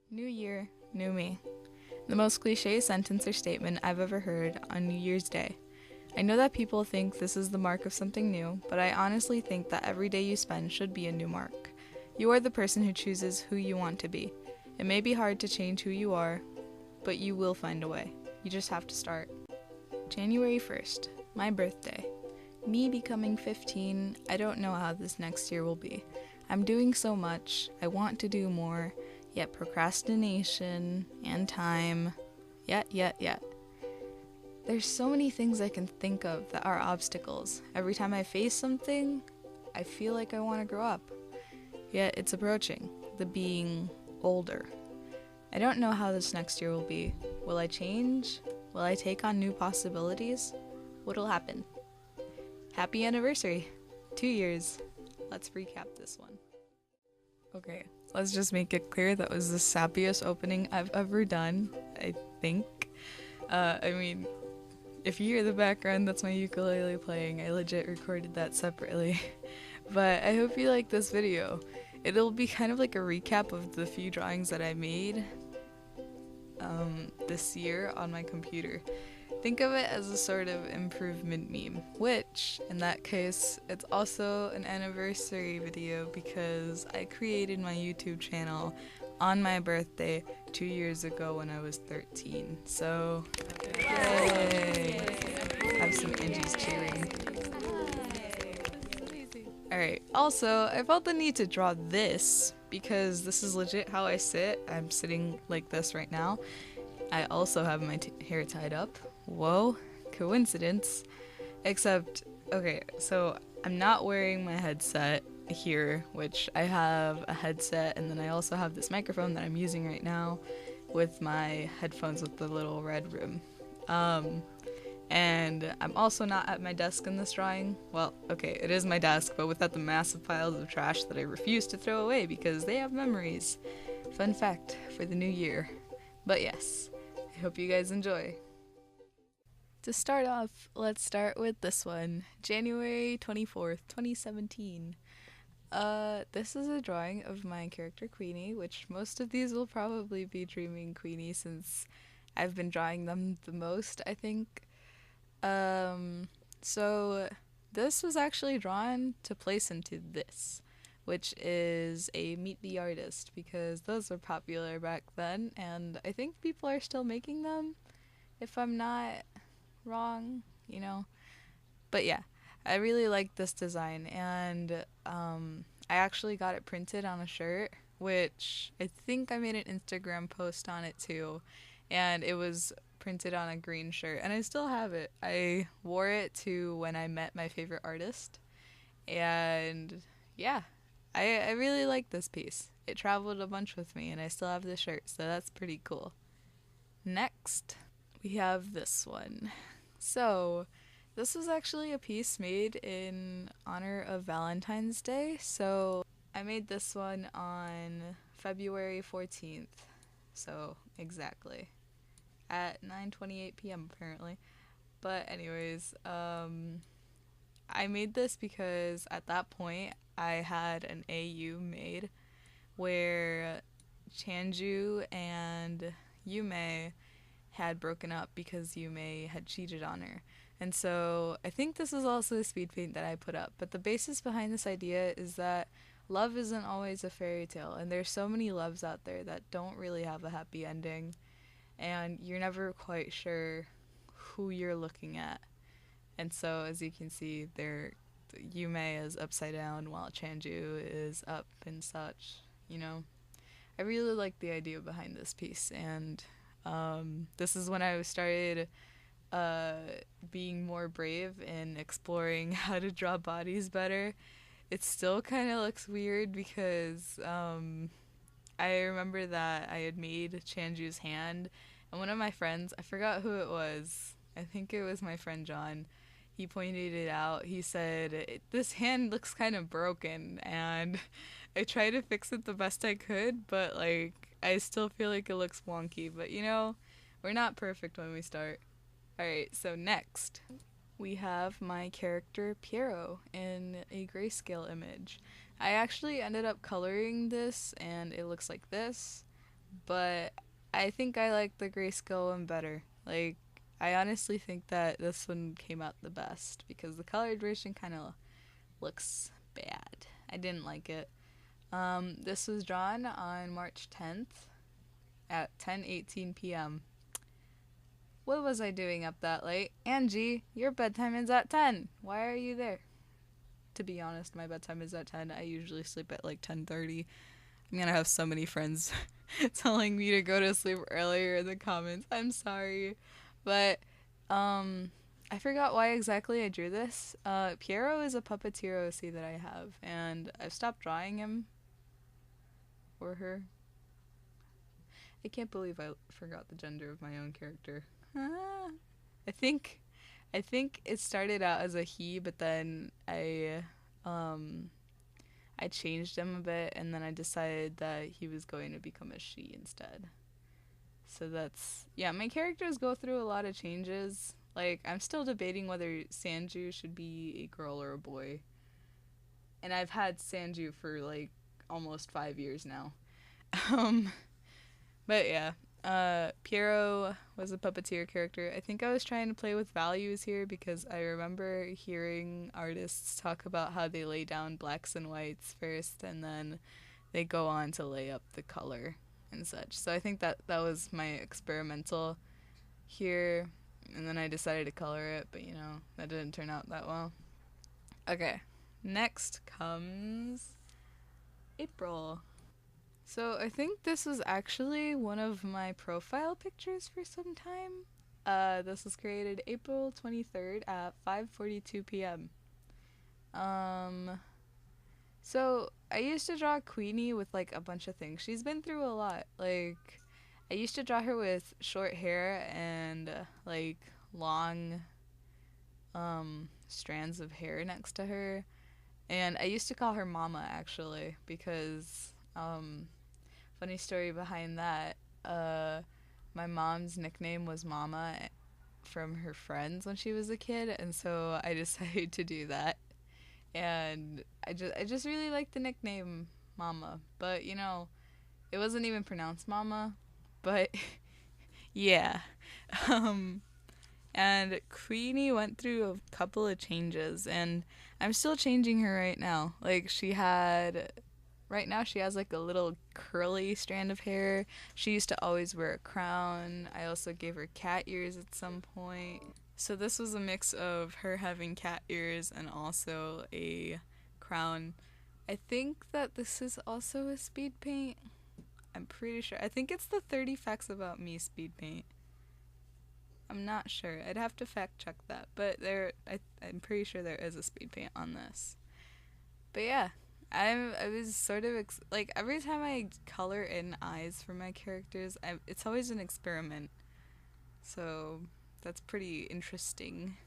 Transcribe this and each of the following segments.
New year, new me. The most cliche sentence or statement I've ever heard on New Year's Day. I know that people think this is the mark of something new, but I honestly think that every day you spend should be a new mark. You are the person who chooses who you want to be. It may be hard to change who you are, but you will find a way. You just have to start. January 1st, my birthday. Me becoming 15, I don't know how this next year will be. I'm doing so much, I want to do more, yet procrastination and time, yet. There's so many things I can think of that are obstacles. Every time I face something, I feel like I want to grow up. Yet it's approaching, the being older. I don't know how this next year will be. Will I change? Will I take on new possibilities? What'll happen? Happy anniversary! 2 years. Let's recap this one. Okay, let's just make it clear that was the sappiest opening I've ever done, I think. I mean, if you hear the background, that's my ukulele playing. I legit recorded that separately. But I hope you like this video. It'll be kind of like a recap of the few drawings that I made this year on my computer. Think of it as a sort of improvement meme, which, in that case, it's also an anniversary video because I created my YouTube channel on my birthday 2 years ago when I was 13. So, yay! Have some Angie's cheering. Alright, also, I felt the need to draw this because this is legit how I sit. I'm sitting like this right now. I also have my hair tied up. Whoa, coincidence. Except, okay, so I'm not wearing my headset here, which I have a headset, and then I also have this microphone that I'm using right now with my headphones with the little red rim. And I'm also not at my desk in this drawing. Well, okay, it is my desk, but without the massive piles of trash that I refuse to throw away because they have memories. Fun fact for the new year. But yes, I hope you guys enjoy. To start off, let's start with this one, January 24th, 2017. This is a drawing of my character Queenie, which most of these will probably be Dreaming Queenie since I've been drawing them the most, I think. So this was actually drawn to place into this, which is a Meet the Artist, because those were popular back then, and I think people are still making them, if I'm not wrong, you know. But yeah, I really like this design, and I actually got it printed on a shirt, which I think I made an Instagram post on it too, and it was printed on a green shirt, and I still have it. I wore it to when I met my favorite artist, and yeah, I really like this piece. It traveled a bunch with me, and I still have the shirt, so that's pretty cool. Next, we have this one. So, this was actually a piece made in honor of Valentine's Day, so I made this one on February 14th, so exactly, at 9:28 p.m. apparently. But anyways, I made this because at that point I had an AU made where Chanju and Yume had broken up because Yume had cheated on her. And so I think this is also a speed paint that I put up. But the basis behind this idea is that love isn't always a fairy tale, and there's so many loves out there that don't really have a happy ending, and you're never quite sure who you're looking at. And so as you can see, Yume is upside down while Chanju is up and such, you know. I really like the idea behind this piece, and this is when I started being more brave in exploring how to draw bodies better. It still kind of looks weird because I remember that I had made Chanju's hand, and one of my friends, I forgot who it was, I think it was my friend John, he pointed it out. He said, this hand looks kind of broken, and I tried to fix it the best I could, but like, I still feel like it looks wonky, but you know, we're not perfect when we start. Alright, so next, we have my character Piero in a grayscale image. I actually ended up coloring this, and it looks like this, but I think I like the grayscale one better. Like, I honestly think that this one came out the best because the colored version kind of looks bad. I didn't like it. This was drawn on March 10th at 10:18 p.m. What was I doing up that late? Angie, your bedtime is at 10. Why are you there? To be honest, my bedtime is at 10. I usually sleep at like 10:30. I'm gonna have so many friends telling me to go to sleep earlier in the comments. I'm sorry. But, I forgot why exactly I drew this. Piero is a puppeteer OC that I have, and I've stopped drawing him or her. I can't believe I forgot the gender of my own character. I think it started out as a he, but then I changed him a bit, and then I decided that he was going to become a she instead. So that's, yeah, my characters go through a lot of changes. Like, I'm still debating whether Sanju should be a girl or a boy. And I've had Sanju for like almost 5 years now. But yeah, Piero was a puppeteer character. I think I was trying to play with values here because I remember hearing artists talk about how they lay down blacks and whites first and then they go on to lay up the color and such. So I think that was my experimental here, and then I decided to color it, but that didn't turn out that well. Okay, next comes April. So I think this was actually one of my profile pictures for some time. This was created April 23rd at 5:42 p.m. So I used to draw Queenie with like a bunch of things. She's been through a lot. Like, I used to draw her with short hair and like long strands of hair next to her. And I used to call her Mama actually because funny story behind that. My mom's nickname was Mama from her friends when she was a kid, and so I decided to do that. And I just really liked the nickname Mama, but it wasn't even pronounced Mama, but yeah. And Queenie went through a couple of changes, and I'm still changing her right now. Like, right now she has like a little curly strand of hair. She used to always wear a crown. I also gave her cat ears at some point. So this was a mix of her having cat ears and also a crown. I think that this is also a speed paint. I'm pretty sure. I think it's the 30 Facts About Me speed paint. I'm not sure. I'd have to fact check that. But I'm pretty sure there is a speed paint on this. But yeah. I was sort of like, every time I color in eyes for my characters, it's always an experiment. So that's pretty interesting.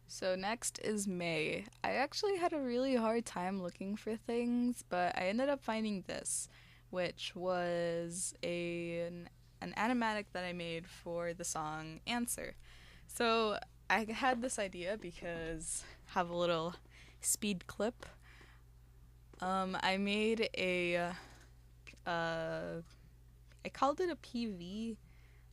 So next is May. I actually had a really hard time looking for things, but I ended up finding this, which was an animatic that I made for the song Answer. So I had this idea because I have a little speed clip. I made I called it a PV.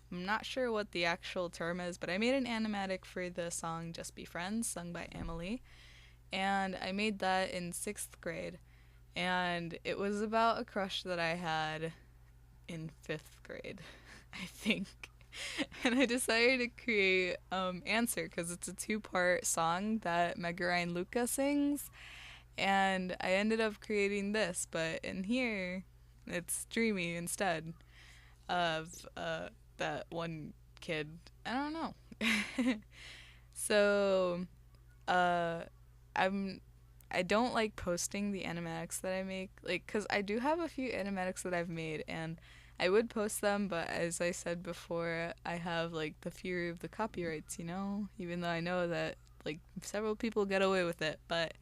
I'm not sure what the actual term is, but I made an animatic for the song Just Be Friends, sung by Emily. And I made that in 6th grade. And it was about a crush that I had in 5th grade, I think. And I decided to create Answer because it's a 2-part song that Megarine Luca sings. And I ended up creating this, but in here, it's Dreamy instead of that one kid. I don't know. So, I don't like posting the animatics that I make, like, because I do have a few animatics that I've made, and I would post them, but as I said before, I have, like, the fear of the copyrights, even though I know that, like, several people get away with it, but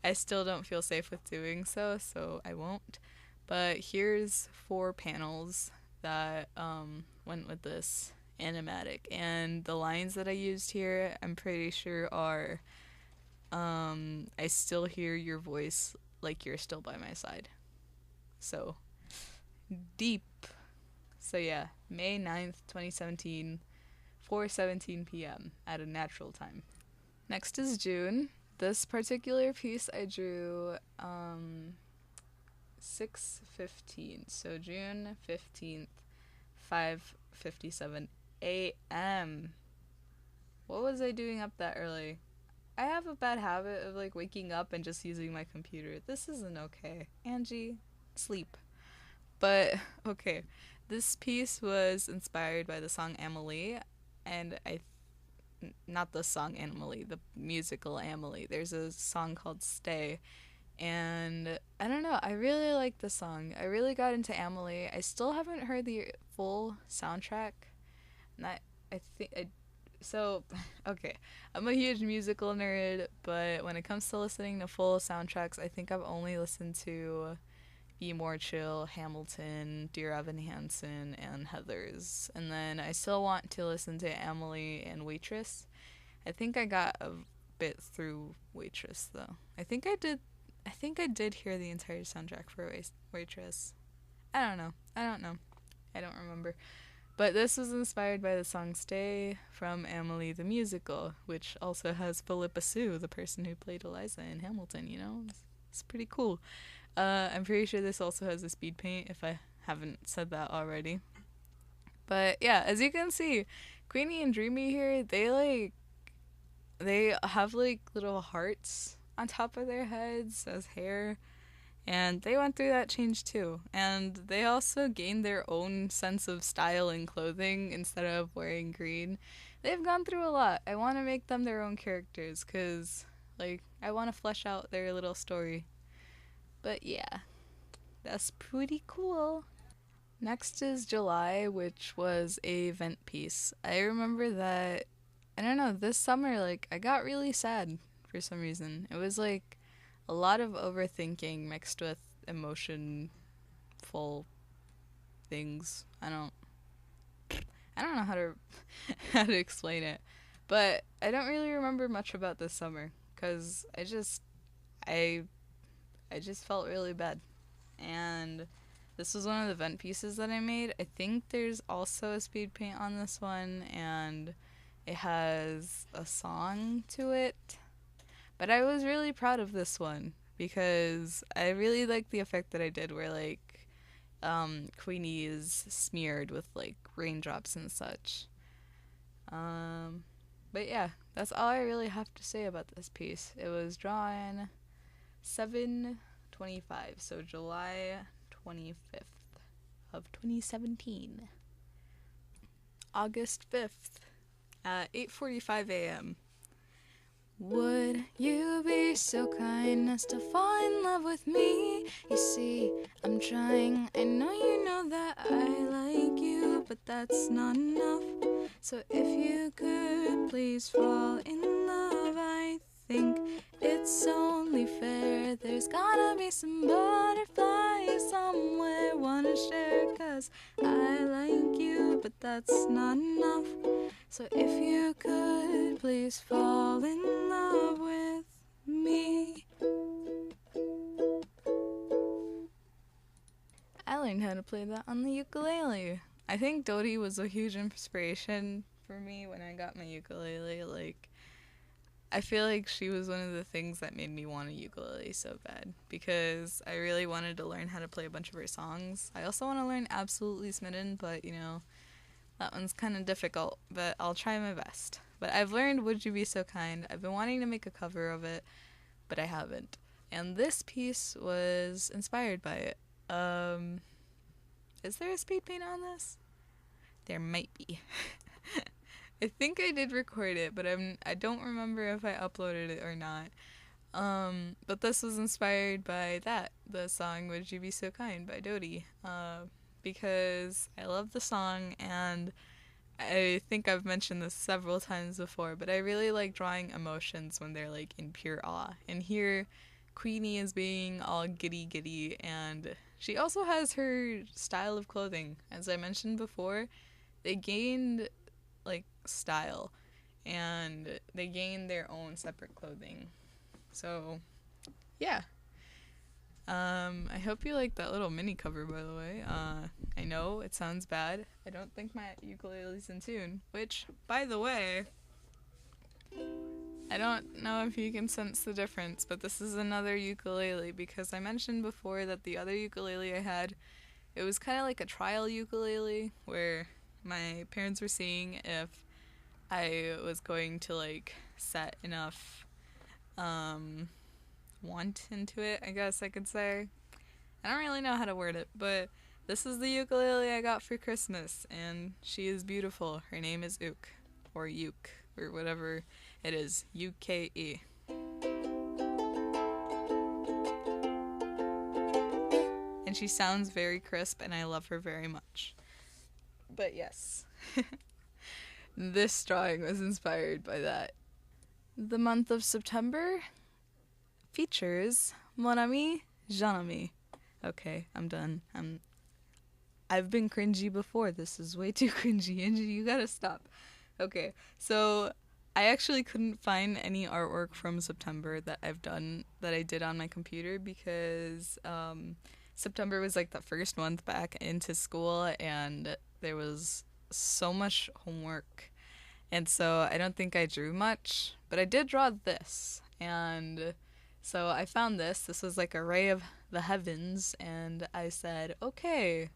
I still don't feel safe with doing so I won't. But here's 4 panels that went with this animatic, and the lines that I used here, I'm pretty sure are I still hear your voice like you're still by my side. So deep. So yeah, May 9th, 2017, 4:17 p.m. at a natural time. Next is June. This particular piece I drew 6:15. So June 15th, 5:57 a.m. What was I doing up that early? I have a bad habit of like waking up and just using my computer. This isn't okay. Angie, sleep. But okay, this piece was inspired by the song Amelie, and not the song Amelie, the musical Amelie. There's a song called Stay, and I don't know, I really like the song. I really got into Amelie. I still haven't heard the full soundtrack, and I think I so okay, I'm a huge musical nerd, but when it comes to listening to full soundtracks, I think I've only listened to Be More Chill, Hamilton, Dear Evan Hansen, and Heathers. And then I still want to listen to Amelie and Waitress. I think I got a bit through Waitress though. I think I did hear the entire soundtrack for Waitress. I don't know. I don't remember. But this was inspired by the song Stay from Amelie the Musical, which also has Philippa Sue, the person who played Eliza in Hamilton, you know? It's pretty cool. I'm pretty sure this also has a speed paint, if I haven't said that already. But yeah, as you can see, Queenie and Dreamy here, they have like little hearts on top of their heads as hair. And they went through that change too. And they also gained their own sense of style in clothing instead of wearing green. They've gone through a lot. I want to make them their own characters because, like, I want to flesh out their little story. But yeah, that's pretty cool. Next is July, which was a vent piece. I remember that, I don't know, this summer, like, I got really sad for some reason. It was like a lot of overthinking mixed with emotionful things. I don't know how to explain it, but I don't really remember much about this summer because I just felt really bad. And this was one of the vent pieces that I made. I think there's also a speed paint on this one, and it has a song to it. But I was really proud of this one because I really liked the effect that I did where, like, Queenie is smeared with, like, raindrops and such. But yeah, that's all I really have to say about this piece. It was drawn 7/25, so July 25th of 2017. August 5th at 8:45 a.m. Would you be so kind as to fall in love with me? You see, I'm trying. I know you know that I like you, but that's not enough. So if you could please fall in love, I think it's only fair. There's gotta be some butterflies somewhere wanna share, 'cause I like you, but that's not enough. So if you could please fall in love with me. I learned how to play that on the ukulele. I think Dodie was a huge inspiration for me when I got my ukulele. Like, I feel like she was one of the things that made me want a ukulele so bad because I really wanted to learn how to play a bunch of her songs. I also want to learn Absolutely Smitten, but you know, that one's kind of difficult, but I'll try my best. But I've learned Would You Be So Kind. I've been wanting to make a cover of it, but I haven't. And this piece was inspired by it. Is there a speed paint on this? There might be. I think I did record it, but I don't remember if I uploaded it or not. But this was inspired by the song Would You Be So Kind by Dodie. Because I love the song, and I think I've mentioned this several times before, but I really like drawing emotions when they're like in pure awe. And here, Queenie is being all giddy, and she also has her style of clothing. As I mentioned before, they gained like style, and they gained their own separate clothing. So, yeah. I hope you like that little mini cover, by the way. I know it sounds bad. I don't think my ukulele's in tune, which, by the way, I don't know if you can sense the difference, but this is another ukulele because I mentioned before that the other ukulele I had, it was kind of like a trial ukulele where my parents were seeing if I was going to like set enough want into it, I guess I could say. I don't really know how to word it, but this is the ukulele I got for Christmas, and she is beautiful. Her name is Ook, or Uke, or whatever it is, UKE. And she sounds very crisp, and I love her very much. But yes, this drawing was inspired by that. The month of September features Mon ami, Jean ami. Okay, I'm done. I've been cringy before. This is way too cringy. Angie, you gotta stop. Okay, so I actually couldn't find any artwork from September that I did on my computer because September was like the first month back into school and there was so much homework. And so I don't think I drew much, but I did draw this. And so I found this. This was like a ray of the heavens, and I said, okay,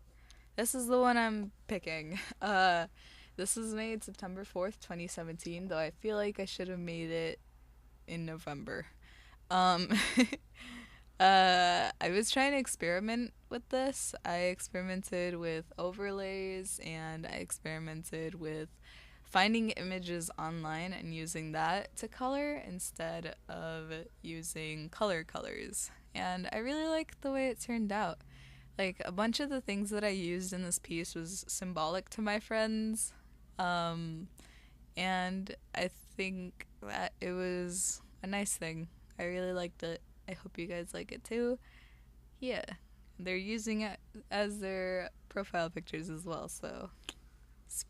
this is the one I'm picking. This was made September 4th, 2017, though I feel like I should have made it in November. I was trying to experiment with this. I experimented with overlays, and I experimented with finding images online and using that to color instead of using colors. And I really liked the way it turned out. Like, a bunch of the things that I used in this piece was symbolic to my friends. And I think that it was a nice thing. I really liked it. I hope you guys like it too. Yeah. They're using it as their profile pictures as well, so it's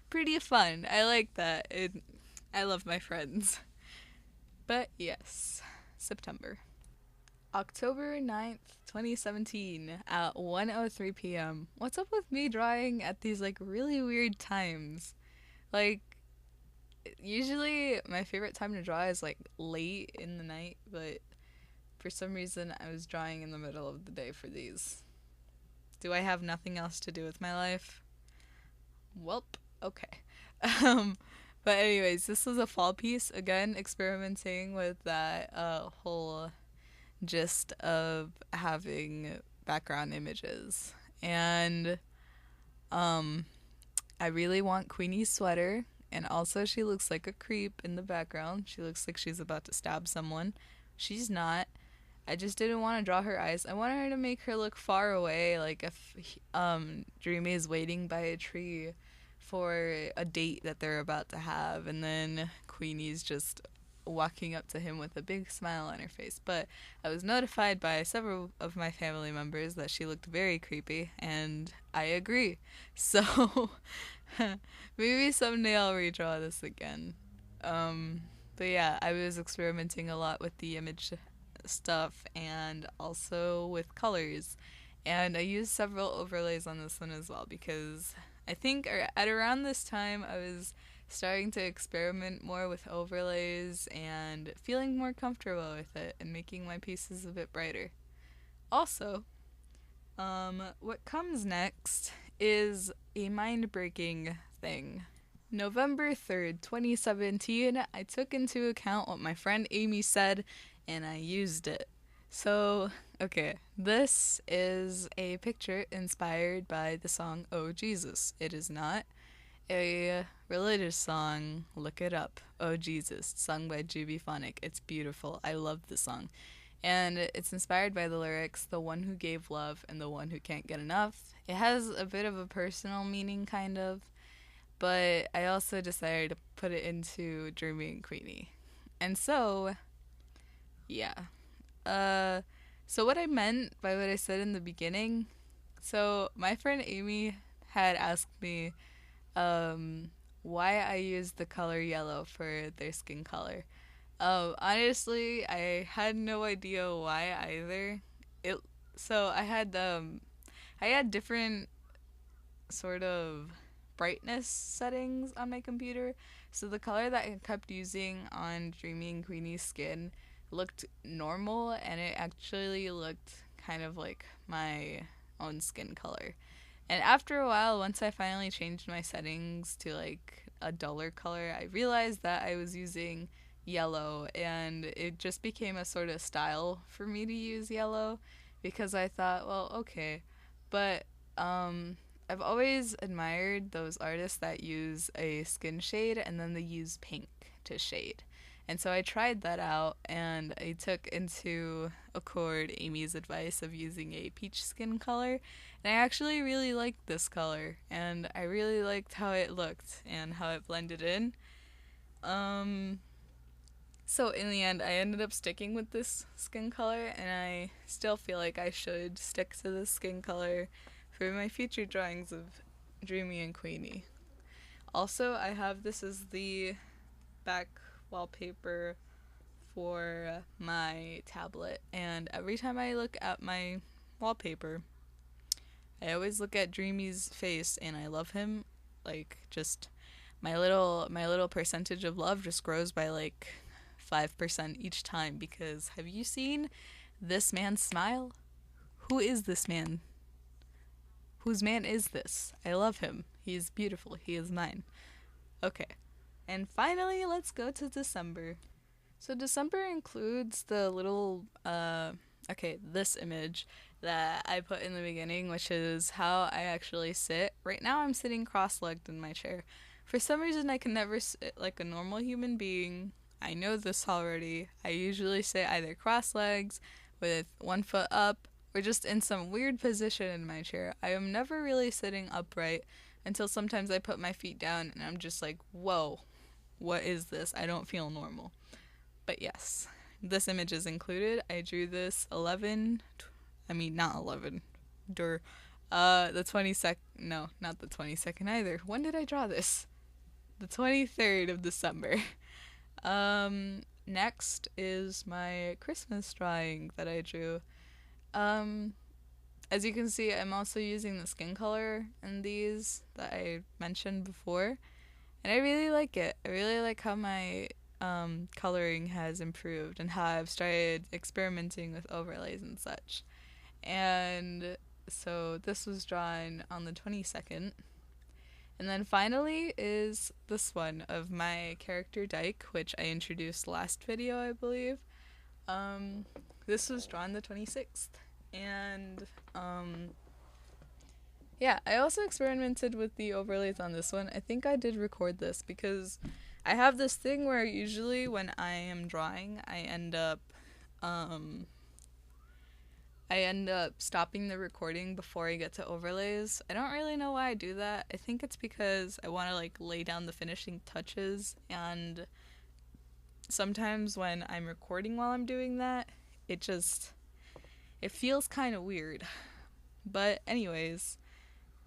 pretty fun. I like that. I love my friends. But yes, September. October 9th, 2017 at 1:03 p.m. What's up with me drawing at these like really weird times? Like, usually my favorite time to draw is like late in the night, but for some reason I was drawing in the middle of the day for these. Do I have nothing else to do with my life? Welp, okay. But anyways, this was a fall piece, again experimenting with that whole gist of having background images. And I really want Queenie's sweater, and also she looks like a creep in the background. She looks like she's about to stab someone. She's not. I just didn't want to draw her eyes. I wanted her to make her look far away, like if Dreamy is waiting by a tree for a date that they're about to have, and then Queenie's just walking up to him with a big smile on her face. But I was notified by several of my family members that she looked very creepy, and I agree. So maybe someday I'll redraw this again. But yeah, I was experimenting a lot with the image stuff and also with colors, and I used several overlays on this one as well because I think at around this time I was starting to experiment more with overlays and feeling more comfortable with it and making my pieces a bit brighter. Also, what comes next is a mind-breaking thing. November 3rd, 2017, I took into account what my friend Amy said and I used it. So, okay, this is a picture inspired by the song Oh Jesus. It is not a religious song. Look it up. Oh Jesus, sung by Jubyphonic. It's beautiful. I love the song. And it's inspired by the lyrics, the one who gave love and the one who can't get enough. It has a bit of a personal meaning, kind of, but I also decided to put it into Dreamy and Queenie. And so, yeah. So what I meant by what I said in the beginning, so my friend Amy had asked me why I used the color yellow for their skin color. Honestly, I had no idea why either. It So I had different sort of brightness settings on my computer. So the color that I kept using on Dreamy and Queenie's skin looked normal, and it actually looked kind of like my own skin color. And after a while, once I finally changed my settings to like a duller color, I realized that I was using yellow, and it just became a sort of style for me to use yellow because I thought, well, okay, but I've always admired those artists that use a skin shade and then they use pink to shade. And so I tried that out, and I took into accord Amy's advice of using a peach skin color. And I actually really liked this color, and I really liked how it looked and how it blended in. So in the end, I ended up sticking with this skin color, and I still feel like I should stick to this skin color for my future drawings of Dreamy and Queenie. Also, I have this as the back wallpaper for my tablet, and every time I look at my wallpaper, I always look at Dreamy's face, and I love him. Like, just my little percentage of love just grows by like 5% each time, because have you seen this man's smile? Who is this man? Whose man is this? I love him. He is beautiful. He is mine. Okay. And finally, let's go to December. So December includes the little, this image that I put in the beginning, which is how I actually sit. Right now I'm sitting cross-legged in my chair. For some reason I can never sit like a normal human being. I know this already. I usually sit either cross-legs with one foot up or just in some weird position in my chair. I am never really sitting upright until sometimes I put my feet down and I'm just like, whoa, what is this? I don't feel normal. But yes, this image is included. I drew this the 22nd, no, not the 22nd either. When did I draw this? The 23rd of December. Next is my Christmas drawing that I drew. As you can see, I'm also using the skin color in these that I mentioned before, and I really like it. I really like how my coloring has improved and how I've started experimenting with overlays and such. And so this was drawn on the 22nd. And then finally is this one of my character Dyke, which I introduced last video, I believe. This was drawn the 26th. And yeah, I also experimented with the overlays on this one. I think I did record this because I have this thing where usually when I am drawing, I end up stopping the recording before I get to overlays. I don't really know why I do that. I think it's because I want to like lay down the finishing touches, and sometimes when I'm recording while I'm doing that, it feels kind of weird. But anyways,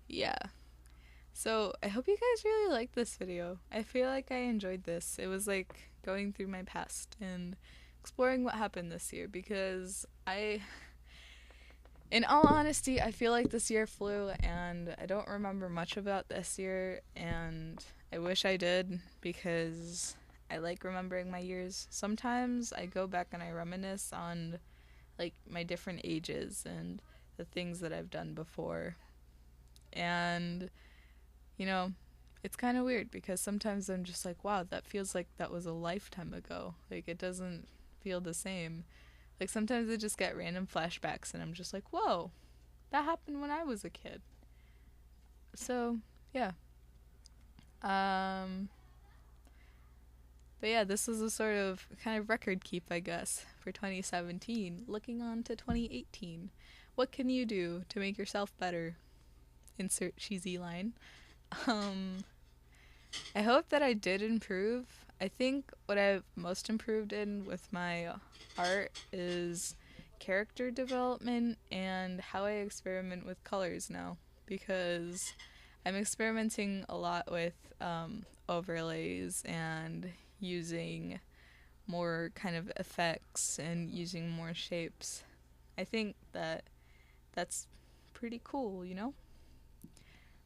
yeah. So I hope you guys really liked this video. I feel like I enjoyed this. It was like going through my past and exploring what happened this year, because in all honesty, I feel like this year flew and I don't remember much about this year, and I wish I did because I like remembering my years. Sometimes I go back and I reminisce on like my different ages and the things that I've done before. And you know, it's kind of weird because sometimes I'm just like, wow, that feels like that was a lifetime ago. Like, it doesn't feel the same. Like, sometimes I just get random flashbacks and I'm just like, whoa, that happened when I was a kid. So, yeah. But yeah, this was a sort of kind of record keep, I guess, for 2017. Looking on to 2018. What can you do to make yourself better? Insert cheesy line. I hope that I did improve. I think what I've most improved in with my art is character development and how I experiment with colors now, because I'm experimenting a lot with overlays and using more kind of effects and using more shapes. I think that that's pretty cool, you know?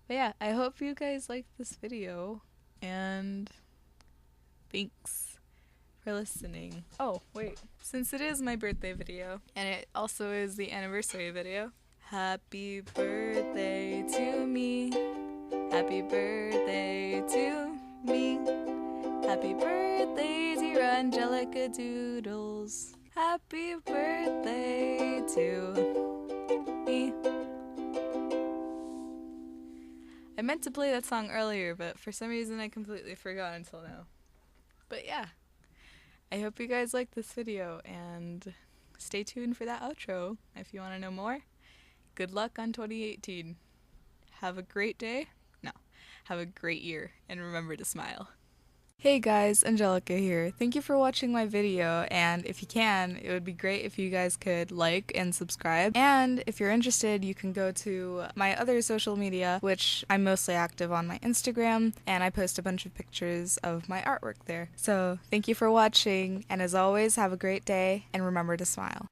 But yeah, I hope you guys liked this video, and thanks for listening. Oh, wait. Since it is my birthday video, and it also is the anniversary video, happy birthday to me. Happy birthday to me. Happy birthday, dear Angelica Doodles. Happy birthday to me. I meant to play that song earlier, but for some reason I completely forgot until now. But yeah, I hope you guys liked this video, and stay tuned for that outro if you want to know more. Good luck on 2018. Have a great day. No, have a great year, and remember to smile. Hey guys, Angelica here. Thank you for watching my video, and if you can, it would be great if you guys could like and subscribe. And if you're interested, you can go to my other social media, which I'm mostly active on my Instagram, and I post a bunch of pictures of my artwork there. So thank you for watching, and as always, have a great day, and remember to smile.